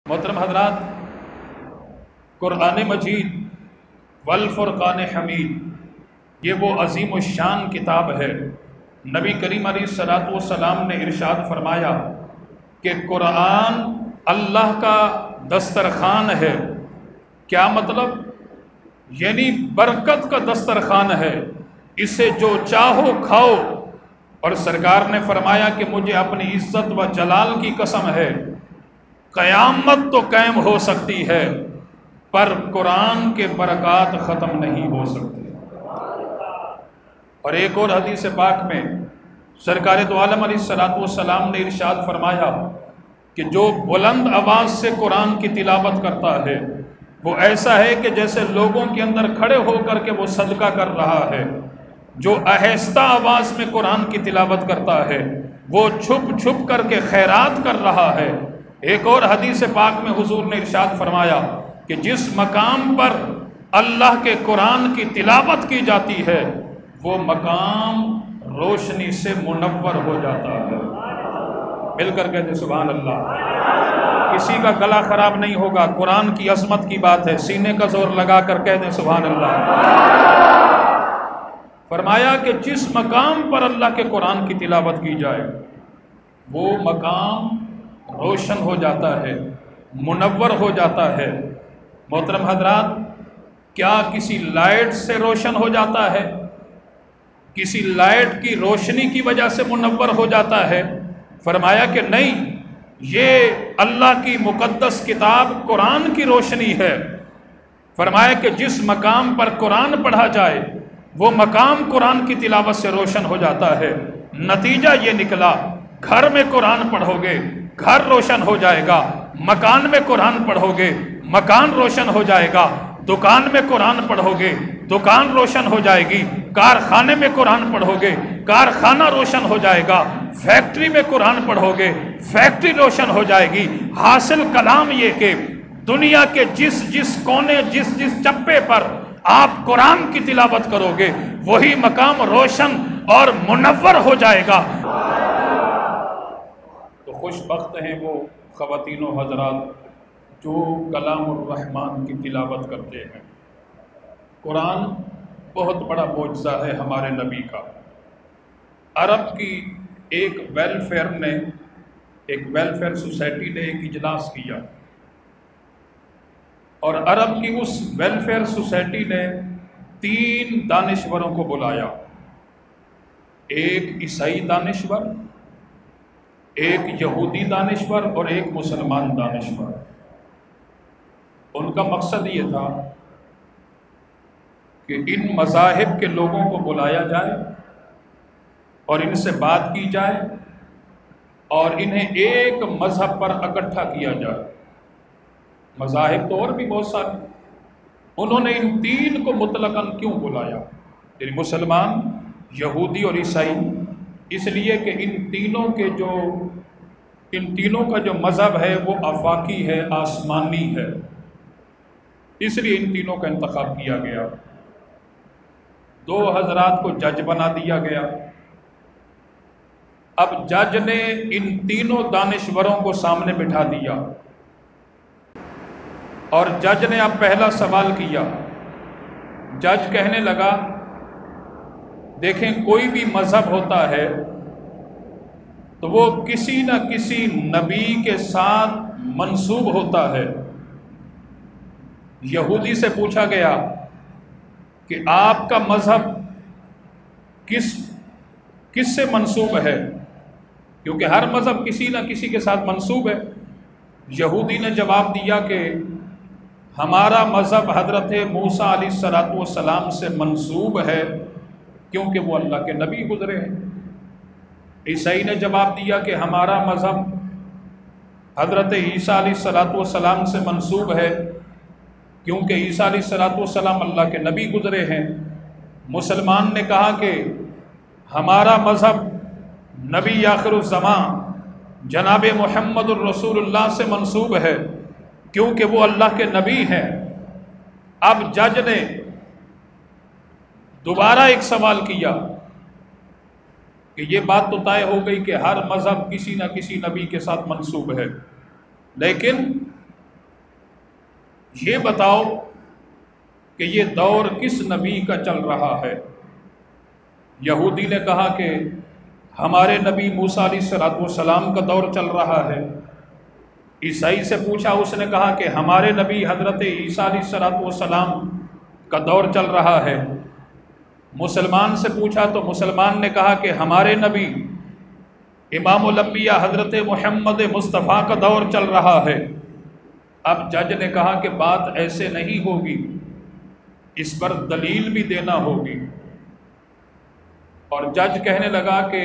محترم حضرات، قرآن مجید والفرقان حمید یہ وہ عظیم الشان کتاب ہے۔ نبی کریم علیہ الصلوۃ والسلام نے ارشاد فرمایا کہ قرآن اللہ کا دسترخوان ہے۔ کیا مطلب؟ یعنی برکت کا دسترخوان ہے، اسے جو چاہو کھاؤ۔ اور سرکار نے فرمایا کہ مجھے اپنی عزت و جلال کی قسم ہے، قیامت تو قائم ہو سکتی ہے پر قرآن کے برکات ختم نہیں ہو سکتے۔ اور ایک اور حدیث پاک میں سرکار دو عالم علیہ الصلوۃ والسلام نے ارشاد فرمایا کہ جو بلند آواز سے قرآن کی تلاوت کرتا ہے وہ ایسا ہے کہ جیسے لوگوں کے اندر کھڑے ہو کر کے وہ صدقہ کر رہا ہے۔ جو آہستہ آواز میں قرآن کی تلاوت کرتا ہے وہ چھپ چھپ کر کے خیرات کر رہا ہے۔ ایک اور حدیث پاک میں حضور نے ارشاد فرمایا کہ جس مقام پر اللہ کے قرآن کی تلاوت کی جاتی ہے وہ مقام روشنی سے منور ہو جاتا ہے۔ مل کر کہتے سبحان اللہ۔ کسی کا گلا خراب نہیں ہوگا، قرآن کی عظمت کی بات ہے، سینے کا زور لگا کر کہتے سبحان اللہ۔ فرمایا کہ جس مقام پر اللہ کے قرآن کی تلاوت کی جائے وہ مقام روشن ہو جاتا ہے، منور ہو جاتا ہے۔ محترم حضرات، کیا کسی لائٹ سے روشن ہو جاتا ہے؟ کسی لائٹ کی روشنی کی وجہ سے منور ہو جاتا ہے؟ فرمایا کہ نہیں، یہ اللہ کی مقدس کتاب قرآن کی روشنی ہے۔ فرمایا کہ جس مقام پر قرآن پڑھا جائے وہ مقام قرآن کی تلاوت سے روشن ہو جاتا ہے۔ نتیجہ یہ نکلا، گھر میں قرآن پڑھو گے گھر روشن ہو جائے گا، مکان میں قرآن پڑھو گے مکان روشن ہو جائے گا، دکان میں قرآن پڑھو گے دکان روشن ہو جائے گی، کارخانے میں قرآن پڑھو گے کارخانہ روشن ہو جائے گا، فیکٹری میں قرآن پڑھو گے فیکٹری روشن ہو جائے گی۔ حاصل کلام یہ کہ دنیا کے جس کونے جس چپے پر آپ قرآن کی تلاوت کرو گے وہی مقام روشن اور منور ہو جائے گا۔ تو خوش بخت ہیں وہ خواتین و حضرات جو کلام الرحمن کی تلاوت کرتے ہیں۔ قرآن بہت بڑا معجزہ ہے ہمارے نبی کا۔ عرب کی ایک ویلفیئر سوسائٹی نے ایک اجلاس کیا اور عرب کی اس ویلفیئر سوسائٹی نے 3 دانشوروں کو بلایا، ایک عیسائی دانشور، ایک یہودی دانشور اور ایک مسلمان دانشور۔ ان کا مقصد یہ تھا کہ ان مذاہب کے لوگوں کو بلایا جائے اور ان سے بات کی جائے اور انہیں ایک مذہب پر اکٹھا کیا جائے۔ مذاہب تو اور بھی بہت سارے، انہوں نے ان 3 کو مطلقاً کیوں بلایا، یعنی مسلمان، یہودی اور عیسائی؟ اس لیے کہ ان تینوں کا جو مذہب ہے وہ آفاقی ہے، آسمانی ہے، اس لیے ان تینوں کا انتخاب کیا گیا۔ 2 حضرات کو جج بنا دیا گیا۔ اب جج نے ان تینوں دانشوروں کو سامنے بٹھا دیا اور جج نے اب پہلا سوال کیا۔ جج کہنے لگا، دیکھیں کوئی بھی مذہب ہوتا ہے تو وہ کسی نہ کسی نبی کے ساتھ منسوب ہوتا ہے۔ یہودی سے پوچھا گیا کہ آپ کا مذہب کس سے منسوب ہے، کیونکہ ہر مذہب کسی نہ کسی کے ساتھ منسوب ہے۔ یہودی نے جواب دیا کہ ہمارا مذہب حضرت موسیٰ علیہ الصلوۃ والسلام سے منسوب ہے کیونکہ وہ اللہ کے نبی گزرے ہیں۔ عیسائی نے جواب دیا کہ ہمارا مذہب حضرت عیسیٰ علیہ الصلوۃ والسلام سے منسوب ہے کیونکہ عیسیٰ علیہ الصلوۃ والسلام اللہ کے نبی گزرے ہیں۔ مسلمان نے کہا کہ ہمارا مذہب نبی آخر الزمان جناب محمد الرسول اللہ سے منسوب ہے کیونکہ وہ اللہ کے نبی ہیں۔ اب جج نے دوبارہ ایک سوال کیا کہ یہ بات تو طے ہو گئی کہ ہر مذہب کسی نہ کسی نبی کے ساتھ منسوب ہے، لیکن یہ بتاؤ کہ یہ دور کس نبی کا چل رہا ہے؟ یہودی نے کہا کہ ہمارے نبی موسیٰ علیہ السلام کا دور چل رہا ہے۔ عیسائی سے پوچھا، اس نے کہا کہ ہمارے نبی حضرت عیسیٰ علیہ السلام کا دور چل رہا ہے۔ مسلمان سے پوچھا تو مسلمان نے کہا کہ ہمارے نبی امام الانبیاء حضرت محمد مصطفیٰ کا دور چل رہا ہے۔ اب جج نے کہا کہ بات ایسے نہیں ہوگی، اس پر دلیل بھی دینا ہوگی۔ اور جج کہنے لگا کہ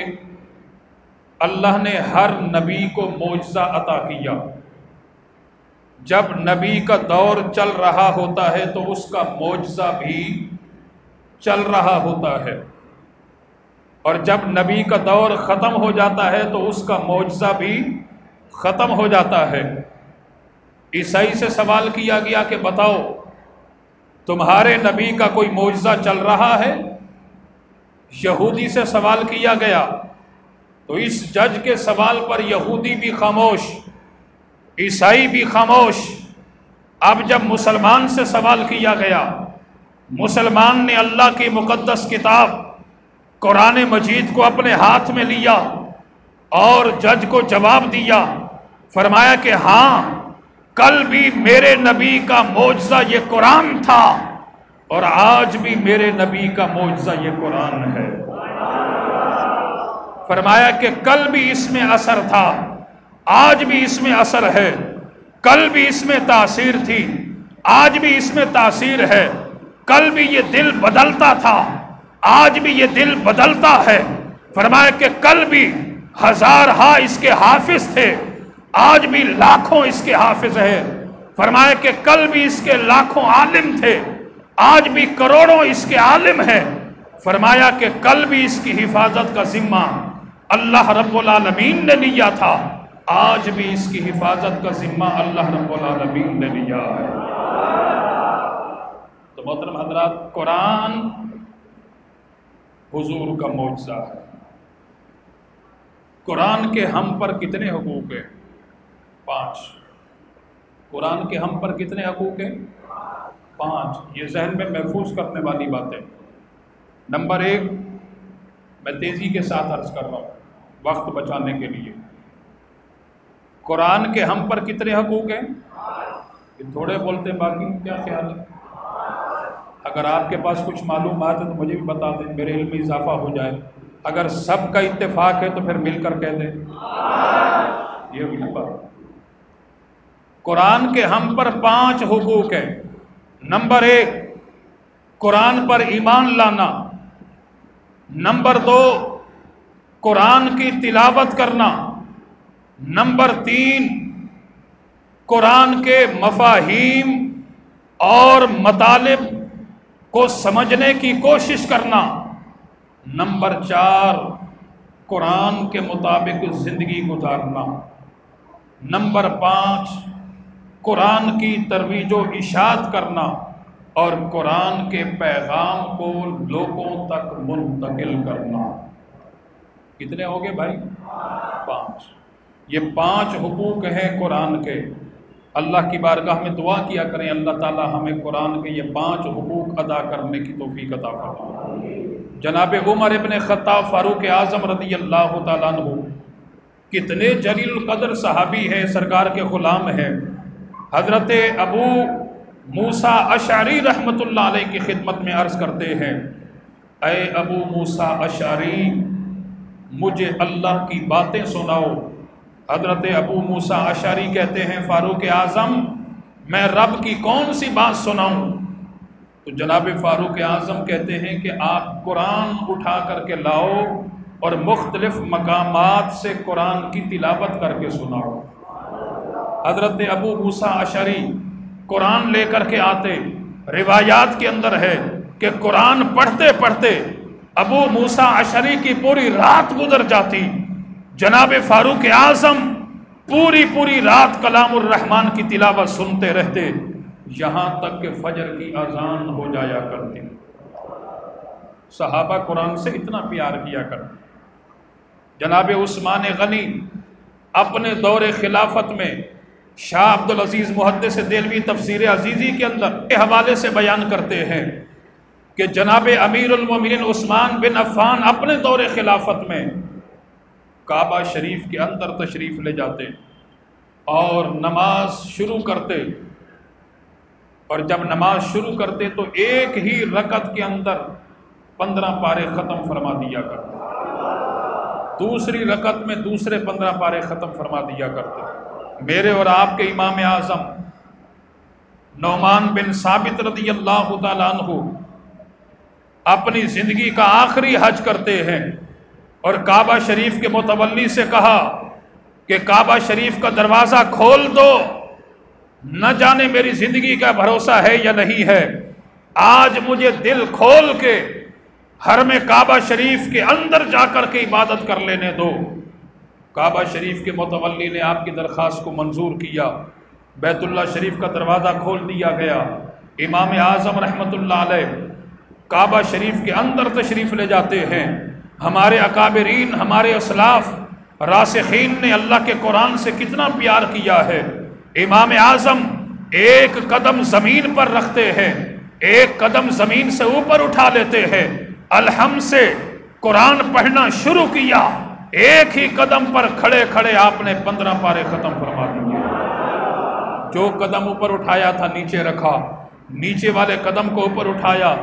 اللہ نے ہر نبی کو معجزہ عطا کیا۔ جب نبی کا دور چل رہا ہوتا ہے تو اس کا معجزہ بھی چل رہا ہوتا ہے، اور جب نبی کا دور ختم ہو جاتا ہے تو اس کا معجزہ بھی ختم ہو جاتا ہے۔ عیسائی سے سوال کیا گیا کہ بتاؤ تمہارے نبی کا کوئی معجزہ چل رہا ہے؟ یہودی سے سوال کیا گیا تو اس جج کے سوال پر یہودی بھی خاموش، عیسائی بھی خاموش۔ اب جب مسلمان سے سوال کیا گیا، مسلمان نے اللہ کی مقدس کتاب قرآن مجید کو اپنے ہاتھ میں لیا اور جج کو جواب دیا، فرمایا کہ ہاں کل بھی میرے نبی کا معجزہ یہ قرآن تھا اور آج بھی میرے نبی کا معجزہ یہ قرآن ہے۔ فرمایا کہ کل بھی اس میں اثر تھا، آج بھی اس میں اثر ہے، کل بھی اس میں تاثیر تھی، آج بھی اس میں تاثیر ہے، کل بھی یہ دل بدلتا تھا، آج بھی یہ دل بدلتا ہے۔ فرمایا کہ کل بھی ہزارہا اس کے حافظ تھے، آج بھی لاکھوں اس کے حافظ ہیں۔ فرمایا کہ کل بھی اس کے لاکھوں عالم تھے، آج بھی کروڑوں اس کے عالم ہیں۔ فرمایا کہ کل بھی اس کی حفاظت کا ذمہ اللہ رب العالمین نے لیا تھا، آج بھی اس کی حفاظت کا ذمہ اللہ رب العالمین نے لیا ہے۔ تو محترم حضرات، قرآن حضور کا معجزہ ہے۔ قرآن کے ہم پر کتنے حقوق ہیں؟ 5۔ قرآن کے ہم پر کتنے حقوق ہیں؟ 5۔ یہ ذہن میں محفوظ کرنے والی باتیں۔ نمبر 1، میں تیزی کے ساتھ عرض کر رہا ہوں وقت بچانے کے لیے۔ قرآن کے ہم پر کتنے حقوق ہیں؟ یہ تھوڑے بولتے، باقی کیا خیال ہے؟ اگر آپ کے پاس کچھ معلومات ہے تو مجھے بھی بتا دیں، میرے علم میں اضافہ ہو جائے۔ اگر سب کا اتفاق ہے تو پھر مل کر کہہ دیں۔ یہ بھی بات۔ قرآن کے ہم پر 5 حقوق ہیں۔ نمبر 1، قرآن پر ایمان لانا۔ نمبر 2، قرآن کی تلاوت کرنا۔ نمبر 3، قرآن کے مفاہیم اور مطالب کو سمجھنے کی کوشش کرنا۔ نمبر 4، قرآن کے مطابق زندگی گزارنا۔ نمبر 5، قرآن کی ترویج و اشاعت کرنا اور قرآن کے پیغام کو لوگوں تک منتقل کرنا۔ کتنے ہو گئے بھائی؟ 5۔ یہ 5 حقوق ہیں قرآن کے۔ اللہ کی بارگاہ میں دعا کیا کریں، اللہ تعالی ہمیں قرآن کے یہ 5 حقوق ادا کرنے کی توفیق عطا فرمائے۔ جناب عمر ابن خطاب فاروق اعظم رضی اللہ تعالیٰ عنہ کتنے جلیل القدر صحابی ہیں، سرکار کے غلام ہیں۔ حضرت ابو موسیٰ اشعری رحمۃ اللہ علیہ کی خدمت میں عرض کرتے ہیں، اے ابو موسیٰ اشعری مجھے اللہ کی باتیں سناؤ۔ حضرت ابو موسیٰ اشعری کہتے ہیں، فاروق اعظم میں رب کی کون سی بات سناؤں؟ تو جناب فاروق اعظم کہتے ہیں کہ آپ قرآن اٹھا کر کے لاؤ اور مختلف مقامات سے قرآن کی تلاوت کر کے سناؤ۔ حضرت ابو موسیٰ اشعری قرآن لے کر کے آتے، روایات کے اندر ہے کہ قرآن پڑھتے پڑھتے ابو موسیٰ اشعری کی پوری رات گزر جاتی۔ جناب فاروق اعظم پوری رات کلام الرحمن کی تلاوت سنتے رہتے، یہاں تک کہ فجر کی اذان ہو جایا کرتی۔ صحابہ قرآن سے اتنا پیار کیا کرتے۔ جناب عثمان غنی اپنے دور خلافت میں شاہ عبدالعزیز محدث دہلوی تفسیر عزیزی کے اندر کے حوالے سے بیان کرتے ہیں کہ جناب امیر المومنین عثمان بن عفان اپنے دور خلافت میں کعبہ شریف کے اندر تشریف لے جاتے اور نماز شروع کرتے، اور جب نماز شروع کرتے تو ایک ہی رکعت کے اندر 15 پارے ختم فرما دیا کرتے، دوسری رکعت میں دوسرے 15 پارے ختم فرما دیا کرتے۔ میرے اور آپ کے امام اعظم نعمان بن ثابت رضی اللہ تعالیٰ عنہ اپنی زندگی کا آخری حج کرتے ہیں اور کعبہ شریف کے متولی سے کہا کہ کعبہ شریف کا دروازہ کھول دو، نہ جانے میری زندگی کا بھروسہ ہے یا نہیں ہے، آج مجھے دل کھول کے حرم کعبہ شریف کے اندر جا کر کے عبادت کر لینے دو۔ کعبہ شریف کے متولی نے آپ کی درخواست کو منظور کیا، بیت اللہ شریف کا دروازہ کھول دیا گیا۔ امام اعظم رحمۃ اللہ علیہ کعبہ شریف کے اندر تشریف لے جاتے ہیں۔ ہمارے اکابرین، ہمارے اسلاف راسخین نے اللہ کے قرآن سے کتنا پیار کیا ہے۔ امام اعظم ایک قدم زمین پر رکھتے ہیں، ایک قدم زمین سے اوپر اٹھا لیتے ہیں، الحمد سے قرآن پڑھنا شروع کیا، ایک ہی قدم پر کھڑے کھڑے آپ نے 15 پارے ختم فرما دیے۔ جو قدم اوپر اٹھایا تھا نیچے رکھا، نیچے والے قدم کو اوپر اٹھایا،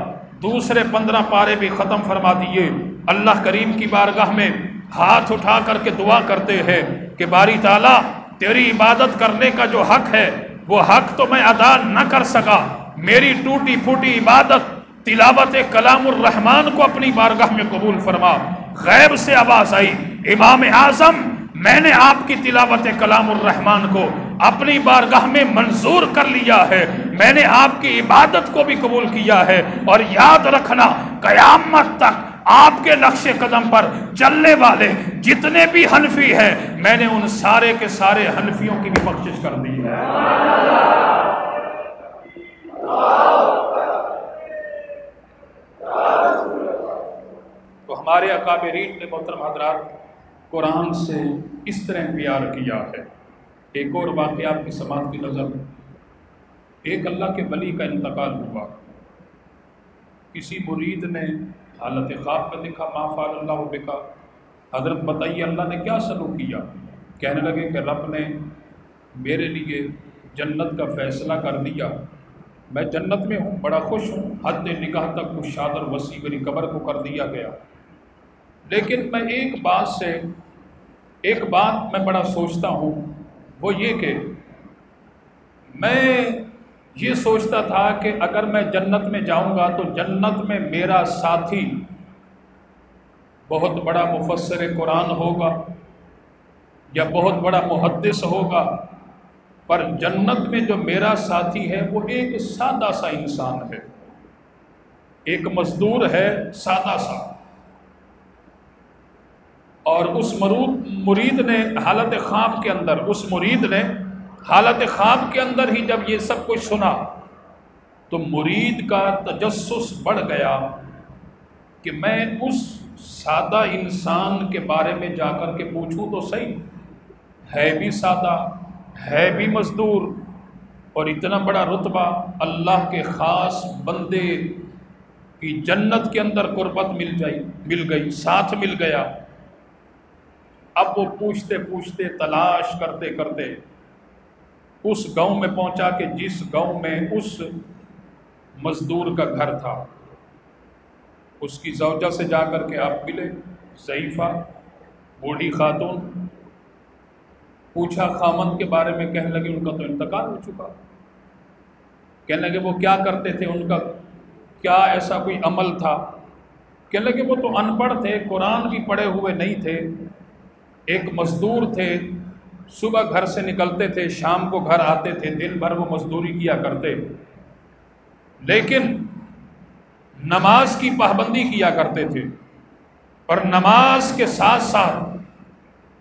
دوسرے 15 پارے بھی ختم فرما دیے۔ اللہ کریم کی بارگاہ میں ہاتھ اٹھا کر کے دعا کرتے ہیں کہ باری تعالیٰ تیری عبادت کرنے کا جو حق ہے وہ حق تو میں ادا نہ کر سکا، میری ٹوٹی پھوٹی عبادت تلاوت کلام الرحمن کو اپنی بارگاہ میں قبول فرما۔ غیب سے آواز آئی، امام اعظم میں نے آپ کی تلاوت کلام الرحمن کو اپنی بارگاہ میں منظور کر لیا ہے، میں نے آپ کی عبادت کو بھی قبول کیا ہے، اور یاد رکھنا قیامت تک آپ کے نقش قدم پر چلنے والے جتنے بھی حنفی ہیں میں نے ان سارے کے سارے حنفیوں کی بھی بخشش کر دی ہے۔ تو ہمارے اکابرین نے محترم حضرات قرآن سے اس طرح پیار کیا ہے۔ ایک اور واقعہ آپ کی سماعت کی نظر، ایک اللہ کے ولی کا انتقال ہوا، کسی مرید نے حالت خواب میں دیکھا، ما فعل اللہ بکا، حضرت بتائیے اللہ نے کیا سلوک کیا؟ کہنے لگے کہ رب نے میرے لیے جنت کا فیصلہ کر دیا، میں جنت میں ہوں، بڑا خوش ہوں، حد نگاہ تک کشاد اور وسیع میری قبر کو کر دیا گیا، لیکن میں ایک بات میں بڑا سوچتا ہوں، وہ یہ کہ میں یہ سوچتا تھا کہ اگر میں جنت میں جاؤں گا تو جنت میں میرا ساتھی بہت بڑا مفسر قرآن ہوگا یا بہت بڑا محدث ہوگا، پر جنت میں جو میرا ساتھی ہے وہ ایک سادہ سا انسان ہے، ایک مزدور ہے سادہ سا۔ اور اس مرید نے حالت خواب کے اندر، اس مرید نے حالت خواب کے اندر ہی جب یہ سب کچھ سنا تو مرید کا تجسس بڑھ گیا کہ میں اس سادہ انسان کے بارے میں جا کر کے پوچھوں تو صحیح، ہے بھی سادہ، ہے بھی مزدور، اور اتنا بڑا رتبہ اللہ کے خاص بندے کی جنت کے اندر قربت مل گئی، ساتھ مل گیا۔ اب وہ پوچھتے پوچھتے تلاش کرتے کرتے اس گاؤں میں پہنچا کہ جس گاؤں میں اس مزدور کا گھر تھا، اس کی زوجہ سے جا کر کے آپ ملے، ضعیفہ بوڑھی خاتون، پوچھا خامند کے بارے میں، کہنے لگے ان کا تو انتقال ہو چکا۔ کہنے لگے وہ کیا کرتے تھے، ان کا کیا ایسا کوئی عمل تھا؟ کہنے لگے وہ تو ان پڑھ تھے، قرآن بھی پڑھے ہوئے نہیں تھے، ایک مزدور تھے، صبح گھر سے نکلتے تھے، شام کو گھر آتے تھے، دن بھر وہ مزدوری کیا کرتے، لیکن نماز کی پابندی کیا کرتے تھے، اور نماز کے ساتھ ساتھ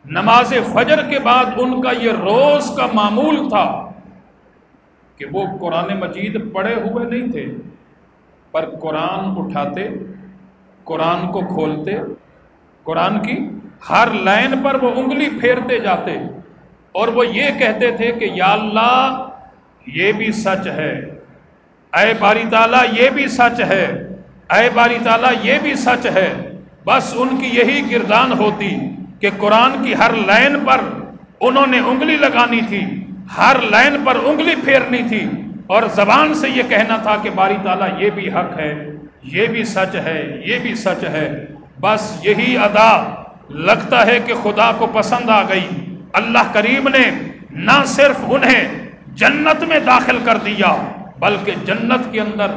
نماز فجر کے بعد ان کا یہ روز کا معمول تھا کہ وہ قرآن مجید پڑھے ہوئے نہیں تھے، پر قرآن اٹھاتے، قرآن کو کھولتے، قرآن کی ہر لائن پر وہ انگلی پھیرتے جاتے اور وہ یہ کہتے تھے کہ یا اللہ یہ بھی سچ ہے، اے باری تعالیٰ یہ بھی سچ ہے، اے باری تعالیٰ یہ بھی سچ ہے۔ بس ان کی یہی گردان ہوتی کہ قرآن کی ہر لائن پر انہوں نے انگلی لگانی تھی، ہر لائن پر انگلی پھیرنی تھی، اور زبان سے یہ کہنا تھا کہ باری تعالیٰ یہ بھی حق ہے، یہ بھی سچ ہے، یہ بھی سچ ہے۔ بس یہی ادا لگتا ہے کہ خدا کو پسند آ گئی۔ اللہ کریم نے نہ صرف انہیں جنت میں داخل کر دیا بلکہ جنت کے اندر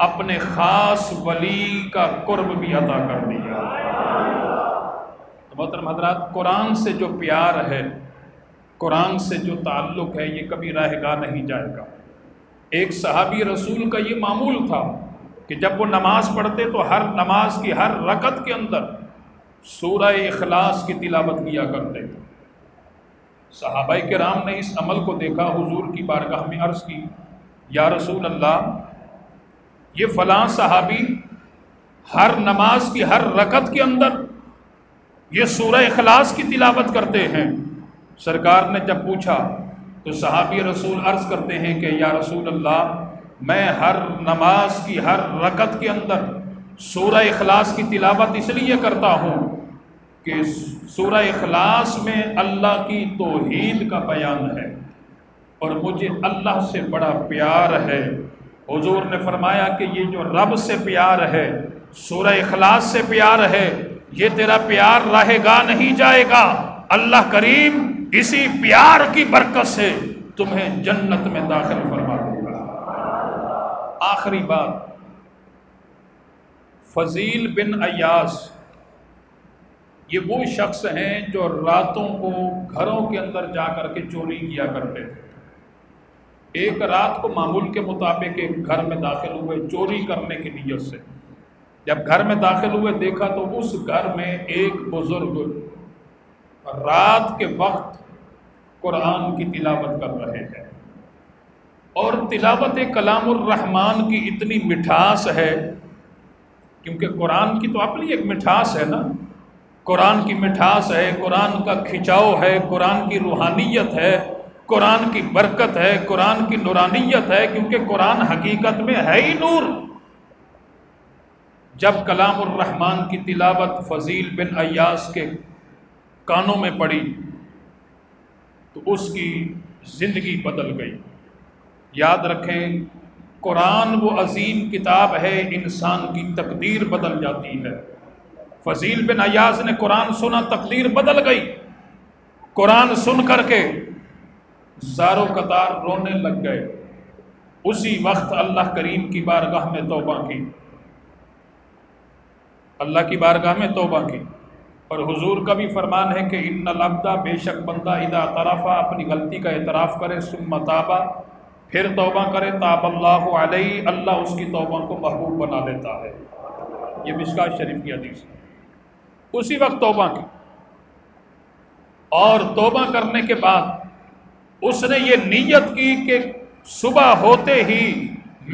اپنے خاص ولی کا قرب بھی عطا کر دیا۔ محترم حضرات، قرآن سے جو پیار ہے، قرآن سے جو تعلق ہے، یہ کبھی رہ گاہ نہیں جائے گا۔ ایک صحابی رسول کا یہ معمول تھا کہ جب وہ نماز پڑھتے تو ہر نماز کی ہر رکعت کے اندر سورہ اخلاص کی تلاوت کیا کرتے تھے۔ صحابہ کرام نے اس عمل کو دیکھا، حضور کی بارگاہ میں عرض کی، یا رسول اللہ، یہ فلاں صحابی ہر نماز کی ہر رکعت کے اندر یہ سورہ اخلاص کی تلاوت کرتے ہیں۔ سرکار نے جب پوچھا تو صحابی رسول عرض کرتے ہیں کہ یا رسول اللہ، میں ہر نماز کی ہر رکعت کے اندر سورہ اخلاص کی تلاوت اس لیے کرتا ہوں کہ سورہ اخلاص میں اللہ کی توحید کا بیان ہے اور مجھے اللہ سے بڑا پیار ہے۔ حضور نے فرمایا کہ یہ جو رب سے پیار ہے، سورہ اخلاص سے پیار ہے، یہ تیرا پیار راہ گاہ نہیں جائے گا، اللہ کریم اسی پیار کی برکت سے تمہیں جنت میں داخل فرما دے گا۔ آخری بات، فضیل بن عیاض یہ وہ شخص ہیں جو راتوں کو گھروں کے اندر جا کر کے چوری کیا کرتے تھے۔ ایک رات کو معمول کے مطابق ایک گھر میں داخل ہوئے چوری کرنے کی نیت سے۔ جب گھر میں داخل ہوئے دیکھا تو اس گھر میں ایک بزرگ رات کے وقت قرآن کی تلاوت کر رہے ہیں، اور تلاوت کلام الرحمن کی اتنی مٹھاس ہے، کیونکہ قرآن کی تو اپنی ایک مٹھاس ہے نا، قرآن کی مٹھاس ہے، قرآن کا کھچاؤ ہے، قرآن کی روحانیت ہے، قرآن کی برکت ہے، قرآن کی نورانیت ہے، کیونکہ قرآن حقیقت میں ہے ہی نور۔ جب کلام الرحمن کی تلاوت فضیل بن عیاض کے کانوں میں پڑی تو اس کی زندگی بدل گئی۔ یاد رکھیں، قرآن وہ عظیم کتاب ہے، انسان کی تقدیر بدل جاتی ہے۔ فضیل بن عیاض نے قرآن سنا، تقدیر بدل گئی۔ قرآن سن کر کے زاروں قطار رونے لگ گئے۔ اسی وقت اللہ کریم کی بارگاہ میں توبہ کی، اللہ کی بارگاہ میں توبہ کی، اور حضور کا بھی فرمان ہے کہ ان العبد، بے شک بندہ، اذا اعترف، اپنی غلطی کا اعتراف کرے، ثم تابا، پھر توبہ کرے، تاب اللہ علیہ، اللہ اس کی توبہ کو محبوب بنا لیتا ہے۔ یہ مشکوٰۃ شریف کی حدیث ہے۔ اسی وقت توبہ کی، اور توبہ کرنے کے بعد اس نے یہ نیت کی کہ صبح ہوتے ہی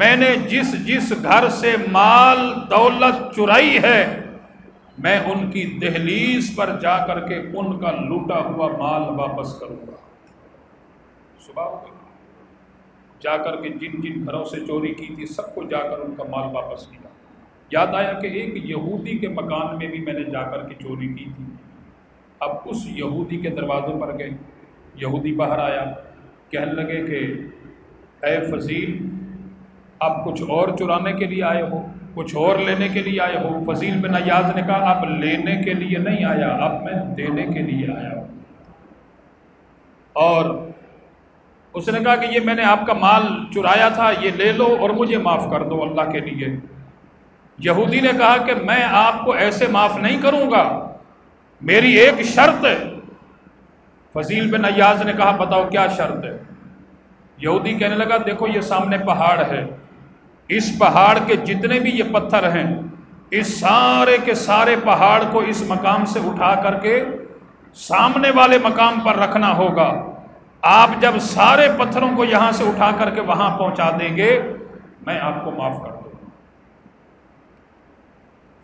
میں نے جس گھر سے مال دولت چرائی ہے، میں ان کی دہلیز پر جا کر کے ان کا لوٹا ہوا مال واپس کروں گا۔ صبح ہو گئی، جا کر کے جن جن گھروں سے چوری کی تھی سب کو جا کر ان کا مال واپس کیا۔ یاد آیا کہ ایک یہودی کے مکان میں بھی میں نے جا کر کے چوری کی تھی۔ اب اس یہودی کے دروازے پر گئے، یہودی باہر آیا، کہنے لگے کہ اے فضیل، اب کچھ اور چرانے کے لیے آئے ہو، کچھ اور لینے کے لیے آئے ہو؟ فضیل بن عیاض نے کہا اب لینے کے لیے نہیں آیا، اب میں دینے کے لیے آیا ہوں۔ اور اس نے کہا کہ یہ میں نے آپ کا مال چرایا تھا، یہ لے لو اور مجھے معاف کر دو اللہ کے لیے۔ یہودی نے کہا کہ میں آپ کو ایسے معاف نہیں کروں گا، میری ایک شرط ہے۔ فضیل بن عیاض نے کہا بتاؤ کیا شرط ہے؟ یہودی کہنے لگا دیکھو یہ سامنے پہاڑ ہے، اس پہاڑ کے جتنے بھی یہ پتھر ہیں، اس سارے کے سارے پہاڑ کو اس مقام سے اٹھا کر کے سامنے والے مقام پر رکھنا ہوگا۔ آپ جب سارے پتھروں کو یہاں سے اٹھا کر کے وہاں پہنچا دیں گے، میں آپ کو معاف کر دوں گا۔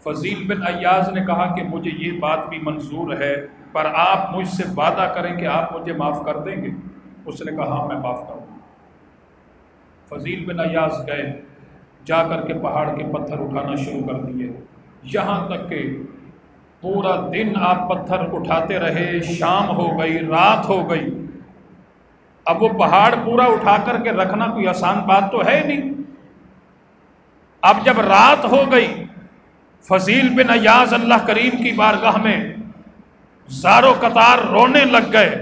فضیل بن عیاض نے کہا کہ مجھے یہ بات بھی منظور ہے پر آپ مجھ سے وعدہ کریں کہ آپ مجھے معاف کر دیں گے؟ اس نے کہا ہاں میں معاف کروں گا۔ فضیل بن عیاض گئے، جا کر کے پہاڑ کے پتھر اٹھانا شروع کر دیے، یہاں تک کہ پورا دن آپ پتھر اٹھاتے رہے، شام ہو گئی، رات ہو گئی۔ اب وہ پہاڑ پورا اٹھا کر کے رکھنا کوئی آسان بات تو ہے نہیں۔ اب جب رات ہو گئی، فضیل بن عیاض اللہ کریم کی بارگاہ میں زار و قطار رونے لگ گئے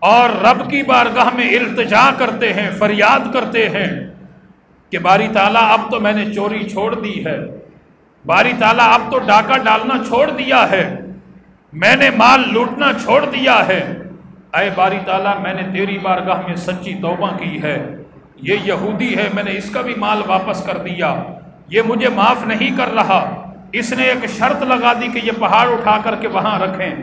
اور رب کی بارگاہ میں التجا کرتے ہیں، فریاد کرتے ہیں کہ باری تعالیٰ اب تو میں نے چوری چھوڑ دی ہے، باری تعالیٰ اب تو ڈاکہ ڈالنا چھوڑ دیا ہے، میں نے مال لوٹنا چھوڑ دیا ہے، اے باری تعالیٰ میں نے تیری بارگاہ میں سچی توبہ کی ہے، یہ یہودی ہے میں نے اس کا بھی مال واپس کر دیا، یہ مجھے معاف نہیں کر رہا، اس نے ایک شرط لگا دی کہ یہ پہاڑ اٹھا کر کے وہاں رکھیں،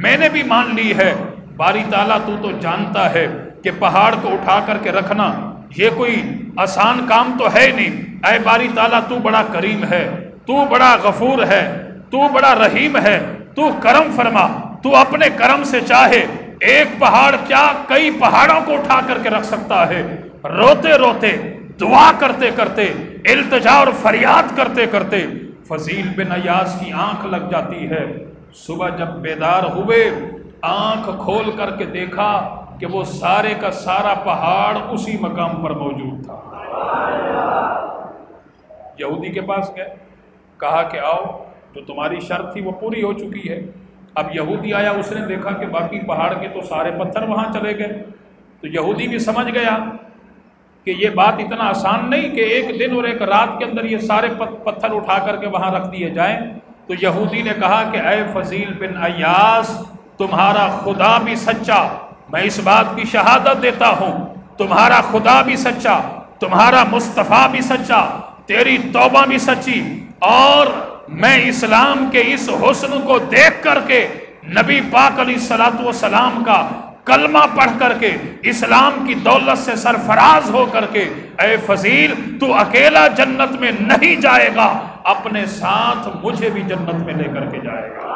میں نے بھی مان لی ہے، باری تعالیٰ تو جانتا ہے کہ پہاڑ کو اٹھا کر کے رکھنا یہ کوئی آسان کام تو ہے نہیں، اے باری تعالیٰ تو بڑا کریم ہے، تو بڑا غفور ہے، تو بڑا رحیم ہے، تو کرم فرما، تو اپنے کرم سے چاہے ایک پہاڑ کیا کئی پہاڑوں کو اٹھا کر کے رکھ سکتا ہے۔ روتے روتے دعا کرتے کرتے التجا اور فریاد کرتے کرتے فضیل بن عیاض کی آنکھ لگ جاتی ہے۔ صبح جب بیدار ہوئے، آنکھ کھول کر کے دیکھا کہ وہ سارے کا سارا پہاڑ اسی مقام پر موجود تھا۔ یہودی کے پاس گئے، کہا کہ آؤ جو تمہاری شرط تھی وہ پوری ہو چکی ہے۔ اب یہودی آیا، اس نے دیکھا کہ باقی پہاڑ کے تو سارے پتھر وہاں چلے گئے، تو یہودی بھی سمجھ گیا کہ یہ بات اتنا آسان نہیں کہ ایک دن اور ایک رات کے اندر یہ سارے پتھر اٹھا کر کے وہاں رکھ دیے جائیں۔ تو یہودی نے کہا کہ اے فضیل بن عیاض، تمہارا خدا بھی سچا، میں اس بات کی شہادت دیتا ہوں، تمہارا خدا بھی سچا، تمہارا مصطفیٰ بھی سچا، تیری توبہ بھی سچی، اور میں اسلام کے اس حسن کو دیکھ کر کے نبی پاک علیہ الصلوۃ والسلام کا کلمہ پڑھ کر کے اسلام کی دولت سے سرفراز ہو کر کے اے فضیل تو اکیلا جنت میں نہیں جائے گا، اپنے ساتھ مجھے بھی جنت میں لے کر کے جائے گا۔